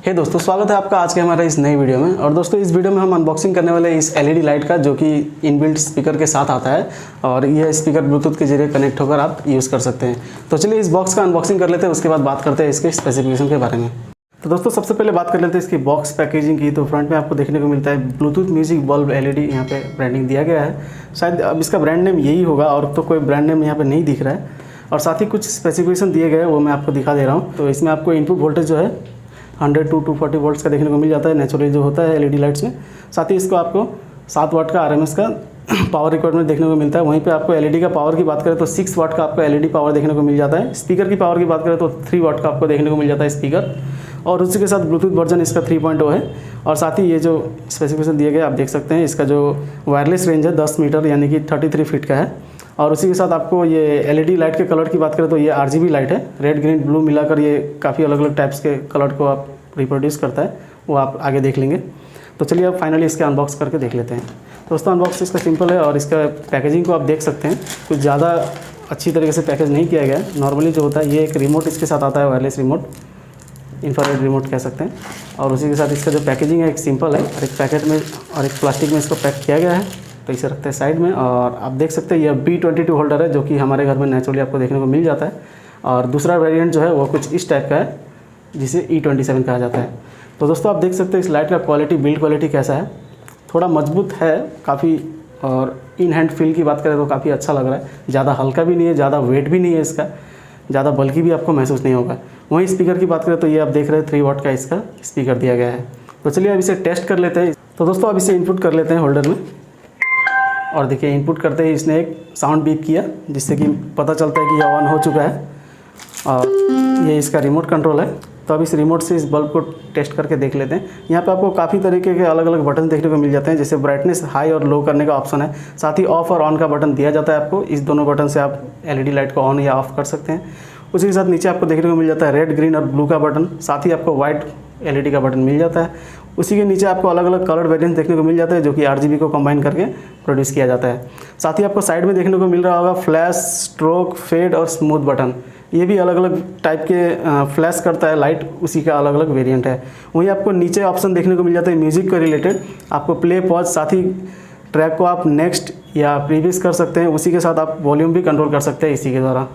हे दोस्तों, स्वागत है आपका आज के हमारे इस नई वीडियो में। और दोस्तों इस वीडियो में हम अनबॉक्सिंग करने वाले इस एलईडी लाइट का, जो कि इनबिल्ट स्पीकर के साथ आता है और यह स्पीकर ब्लूटूथ के जरिए कनेक्ट होकर आप यूज़ कर सकते हैं। तो चलिए इस बॉक्स का अनबॉक्सिंग कर लेते हैं, उसके बाद बात करते हैं इसके स्पेसिफिकेशन के बारे में। तो दोस्तों सबसे पहले बात कर लेते हैं इसकी बॉक्स पैकेजिंग की। तो फ्रंट में आपको देखने को मिलता है ब्लूटूथ म्यूजिक बल्ब एलईडी, यहाँ पे ब्रांडिंग दिया गया है। शायद अब इसका ब्रांड नेम यही होगा, और तो कोई ब्रांड नेम यहाँ पे नहीं दिख रहा है। और साथ ही कुछ स्पेसिफिकेशन दिए गए, वो मैं आपको दिखा दे रहा हूँ। तो इसमें आपको इनपुट वोल्टेज जो है 100 to 240 वोल्ट्स का देखने को मिल जाता है, नेचुरली जो होता है एलईडी लाइट्स में। साथ ही इसको आपको 7 वाट का आरएमएस का पावर रिक्वायरमेंट देखने को मिलता है। वहीं पे आपको एलईडी का पावर की बात करें तो 6 वाट का आपको एलईडी पावर देखने को मिल जाता है। स्पीकर की पावर की बात करें तो 3 वाट का आपको देखने को मिल जाता है स्पीकर, और उसी के साथ ब्लूटूथ वर्जन इसका 3.0 है। और साथ ही ये जो स्पेसिफिकेशन दिए गए आप देख सकते हैं, इसका जो वायरलेस रेंज है 10 मीटर यानी कि 33 फीट का है। और उसी के साथ आपको ये एलईडी लाइट के कलर की बात करें तो ये आरजीबी लाइट है, रेड ग्रीन ब्लू मिलाकर ये काफ़ी अलग अलग टाइप्स के कलर को आप रिप्रोड्यूस करता है, वो आप आगे देख लेंगे। तो चलिए अब फाइनली इसके अनबॉक्स करके देख लेते हैं। दोस्तों अनबॉक्स इसका सिंपल है, और इसका पैकेजिंग को आप देख सकते हैं, कुछ ज़्यादा अच्छी तरीके से पैकेज नहीं किया गया है। नॉर्मली जो होता है ये एक रिमोट इसके साथ आता है, वायरलेस रिमोट, इंफ्रारेड रिमोट कह सकते हैं। और उसी के साथ इसका जो पैकेजिंग है एक सिंपल है, और एक पैकेट में और एक प्लास्टिक में इसको पैक किया गया है। तो इसे रखते हैं साइड में, और आप देख सकते हैं यह B22 होल्डर है, जो कि हमारे घर में नेचुरली आपको देखने को मिल जाता है। और दूसरा वेरिएंट जो है वो कुछ इस टाइप का है, जिसे E27 कहा जाता है। तो दोस्तों आप देख सकते हैं इस लाइट का क्वालिटी, बिल्ड क्वालिटी कैसा है। थोड़ा मजबूत है काफ़ी, और इन हैंड फील की बात करें तो काफ़ी अच्छा लग रहा है। ज़्यादा हल्का भी नहीं है, ज़्यादा वेट भी नहीं है इसका, ज़्यादा बल्कि भी आपको महसूस नहीं होगा। वहीं स्पीकर की बात करें तो ये आप देख रहे हैं 3 वाट का इसका स्पीकर दिया गया है। तो चलिए अब इसे टेस्ट कर लेते हैं। तो दोस्तों अब इसे इनपुट कर लेते हैं होल्डर में, और देखिए इनपुट करते ही इसने एक साउंड बीप किया, जिससे कि पता चलता है कि यह ऑन हो चुका है। और ये इसका रिमोट कंट्रोल है। तो अब इस रिमोट से इस बल्ब को टेस्ट करके देख लेते हैं। यहाँ पे आपको काफ़ी तरीके के अलग अलग बटन देखने को मिल जाते हैं, जैसे ब्राइटनेस हाई और लो करने का ऑप्शन है। साथ ही ऑफ और ऑन का बटन दिया जाता है आपको। इस दोनों बटन से आप एलईडी लाइट को ऑन या ऑफ कर सकते हैं। उसी के साथ नीचे आपको देखने को मिल जाता है रेड, ग्रीन और ब्लू का बटन। साथ ही आपको वाइट एलईडी का बटन मिल जाता है। उसी के नीचे आपको अलग अलग कलर वेरिएंट देखने को मिल जाता है, जो कि आरजीबी को कंबाइन करके प्रोड्यूस किया जाता है। साथ ही आपको साइड में देखने को मिल रहा होगा फ्लैश, स्ट्रोक, फेड और स्मूथ बटन। ये भी अलग अलग टाइप के फ्लैश करता है लाइट, उसी का अलग अलग वेरिएंट है। वहीं आपको नीचे ऑप्शन देखने को मिल जाता है म्यूजिक के रिलेटेड, आपको प्ले, पॉज, साथ ही ट्रैक को आप नेक्स्ट या प्रीवियस कर सकते हैं। उसी के साथ आप वॉल्यूम भी कंट्रोल कर सकते हैं इसी के द्वारा।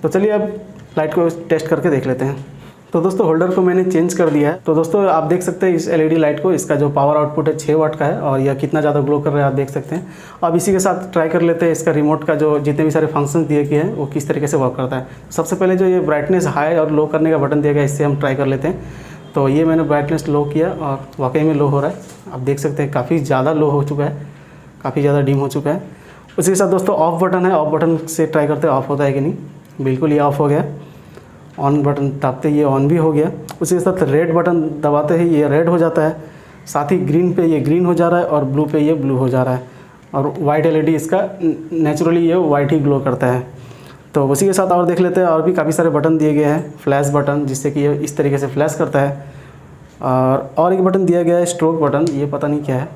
तो चलिए अब लाइट को टेस्ट करके देख लेते हैं। तो दोस्तों होल्डर को मैंने चेंज कर दिया है। तो दोस्तों आप देख सकते हैं इस एलईडी लाइट को, इसका जो पावर आउटपुट है 6 वाट का है, और यह कितना ज़्यादा ग्लो कर रहा है आप देख सकते हैं। अब इसी के साथ ट्राई कर लेते हैं इसका रिमोट का जो जितने भी सारे फंक्शंस दिए गए हैं वो किस तरीके से वर्क करता है। सबसे पहले जो ये ब्राइटनेस हाई और लो करने का बटन दिया गया, इससे हम ट्राई कर लेते हैं। तो ये मैंने ब्राइटनेस लो किया और वाकई में लो हो रहा है। आप देख सकते हैं काफ़ी ज़्यादा लो हो चुका है, काफ़ी ज़्यादा डिम हो चुका है। उसी के साथ दोस्तों ऑफ बटन है, ऑफ बटन से ट्राई करते हैं ऑफ होता है कि नहीं। बिल्कुल ये ऑफ हो गया। ऑन बटन दबाते ही ये ऑन भी हो गया। उसी के साथ रेड बटन दबाते ही ये रेड हो जाता है। साथ ही ग्रीन पे ये ग्रीन हो जा रहा है, और ब्लू पे ये ब्लू हो जा रहा है। और वाइट एलईडी इसका नेचुरली ये वाइट ही ग्लो करता है। तो उसी के साथ और देख लेते हैं, और भी काफ़ी सारे बटन दिए गए हैं। फ्लैश बटन, जिससे कि ये इस तरीके से फ्लैश करता है। और एक बटन दिया गया है स्ट्रोक बटन, ये पता नहीं क्या है।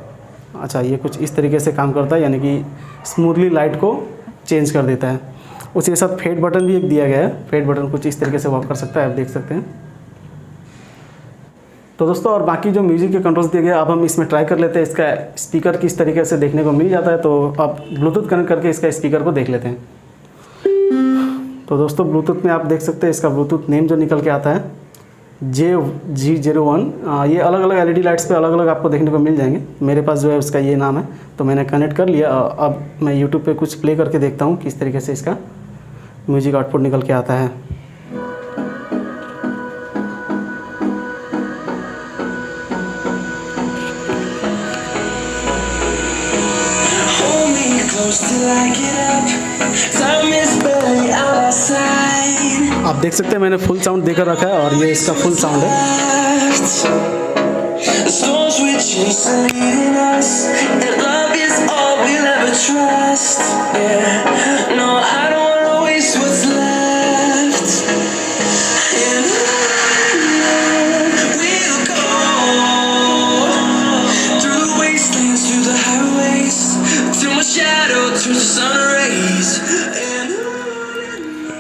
अच्छा, ये कुछ इस तरीके से काम करता है, यानी कि स्मूथली लाइट को चेंज कर देता है। उसी के साथ फेड बटन भी एक दिया गया है। फेड बटन कुछ इस तरीके से वर्क कर सकता है, आप देख सकते हैं। तो दोस्तों और बाकी जो म्यूजिक के कंट्रोल्स दिए गए, अब हम इसमें ट्राई कर लेते हैं इसका स्पीकर किस तरीके से देखने को मिल जाता है। तो अब ब्लूटूथ कनेक्ट करके इसका स्पीकर को देख लेते हैं। तो दोस्तों ब्लूटूथ में आप देख सकते हैं इसका ब्लूटूथ नेम जो निकल के आता है JG01। ये अलग अलग एलईडी लाइट्स पे अलग अलग आपको देखने को मिल जाएंगे। मेरे पास जो है उसका ये नाम है, तो मैंने कनेक्ट कर लिया। अब मैं यूट्यूब पे कुछ प्ले करके देखता हूँ किस तरीके से इसका म्यूजिक आउटपुट निकल के आता है। आप देख सकते हैं मैंने फुल साउंड देकर रखा है, और ये इसका फुल साउंड है।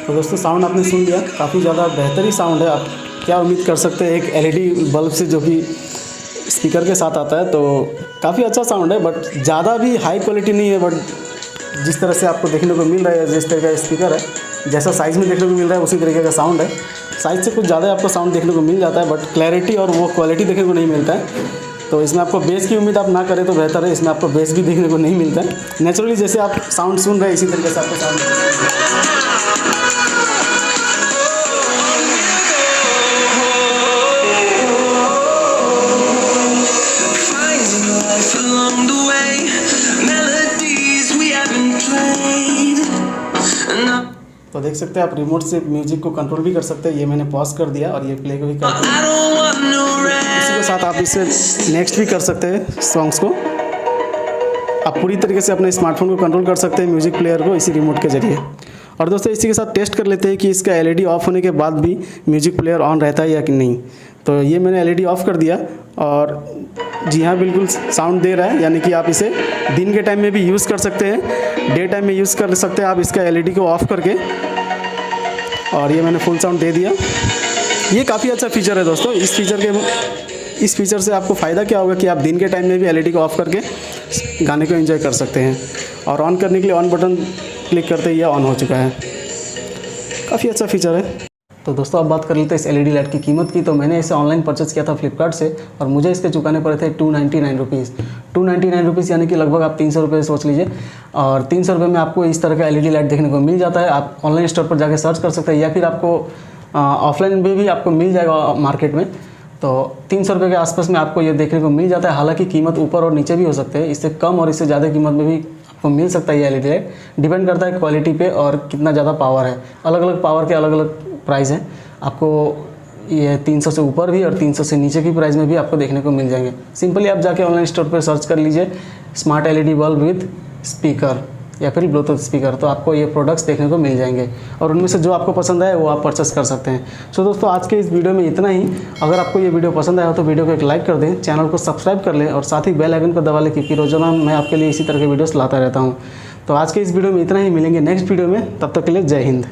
तो दोस्तों साउंड आपने सुन लिया, काफ़ी ज़्यादा बेहतरीन साउंड है। आप क्या उम्मीद कर सकते हैं एक LED बल्ब से जो कि स्पीकर के साथ आता है। तो काफ़ी अच्छा साउंड है, बट ज़्यादा भी हाई क्वालिटी नहीं है। बट जिस तरह से आपको देखने को मिल रहा है, जिस तरह का स्पीकर है, जैसा साइज़ में देखने को मिल रहा है उसी तरीके का साउंड है। साइज़ से कुछ ज़्यादा आपको साउंड देखने को मिल जाता है, बट क्लैरिटी और वो क्वालिटी देखने को नहीं मिलता है। तो इसमें आपको बेस की उम्मीद आप ना करें तो बेहतर है। इसमें आपको बेस भी देखने को नहीं मिलता है। नेचुरली जैसे आप साउंड सुन रहे हैं इसी तरीके से आपको साउंड। तो देख सकते हैं आप रिमोट से म्यूजिक को कंट्रोल भी कर सकते हैं। ये मैंने पॉज कर दिया और ये प्ले को भी कर दिया। इसी के साथ आप इससे नेक्स्ट भी कर सकते हैं सॉन्ग्स को। आप पूरी तरीके से अपने स्मार्टफोन को कंट्रोल कर सकते हैं म्यूजिक प्लेयर को इसी रिमोट के जरिए। और दोस्तों इसी के साथ टेस्ट कर लेते हैं कि इसका LED ऑफ होने के बाद भी म्यूजिक प्लेयर ऑन रहता है या कि नहीं। तो ये मैंने LED ऑफ कर दिया और जी हाँ, बिल्कुल साउंड दे रहा है। यानी कि आप इसे दिन के टाइम में भी यूज़ कर सकते हैं, डे टाइम में यूज़ कर सकते हैं आप इसका LED को ऑफ करके। और ये मैंने फुल साउंड दे दिया। ये काफ़ी अच्छा फीचर है दोस्तों। इस फीचर से आपको फ़ायदा क्या होगा कि आप दिन के टाइम में भी LED को ऑफ करके गाने को एंजॉय कर सकते हैं। और ऑन करने के लिए ऑन बटन क्लिक करते ही ये ऑन हो चुका है। काफ़ी अच्छा फीचर है। तो दोस्तों अब बात कर लेते हैं इस LED लाइट की कीमत की। तो मैंने इसे ऑनलाइन परचेज़ किया था फ्लिपकार्ट से और मुझे इसके चुकाने पड़े थे 299 रुपीज़। 299 रुपीज़ यानी कि लगभग आप 300 रुपये सोच लीजिए। और 300 रुपये में आपको इस तरह का LED लाइट देखने को मिल जाता है। आप ऑनलाइन स्टोर पर जाकर सर्च कर सकते हैं या फिर आपको ऑफलाइन में भी आपको मिल जाएगा मार्केट में। तो 300 रुपये के आसपास में आपको ये देखने को मिल जाता है। हालांकि कीमत ऊपर और नीचे भी हो सकते हैं, इससे कम और इससे ज़्यादा कीमत में भी आपको मिल सकता है ये LED लाइट। डिपेंड करता है क्वालिटी पे और कितना ज़्यादा पावर है। अलग अलग पावर के अलग अलग प्राइस हैं। आपको ये 300 से ऊपर भी और 300 से नीचे की प्राइस में भी आपको देखने को मिल जाएंगे। सिंपली आप जाके ऑनलाइन स्टोर पर सर्च कर लीजिए smart LED bulb with speaker या फिर ब्लूटूथ स्पीकर, तो आपको ये प्रोडक्ट्स देखने को मिल जाएंगे और उनमें से जो आपको पसंद आए वो आप परचेस कर सकते हैं। सो दोस्तों आज के इस वीडियो में इतना ही। अगर आपको ये वीडियो पसंद आया हो तो वीडियो को एक लाइक कर दें, चैनल को सब्सक्राइब कर लें और साथ ही बेल आइकन को दबा लें, क्योंकि रोजाना मैं आपके लिए इसी तरह के वीडियोस लाता रहता हूँ। तो आज के इस वीडियो में इतना ही। मिलेंगे नेक्स्ट वीडियो में, तब तक के लिए जय हिंद।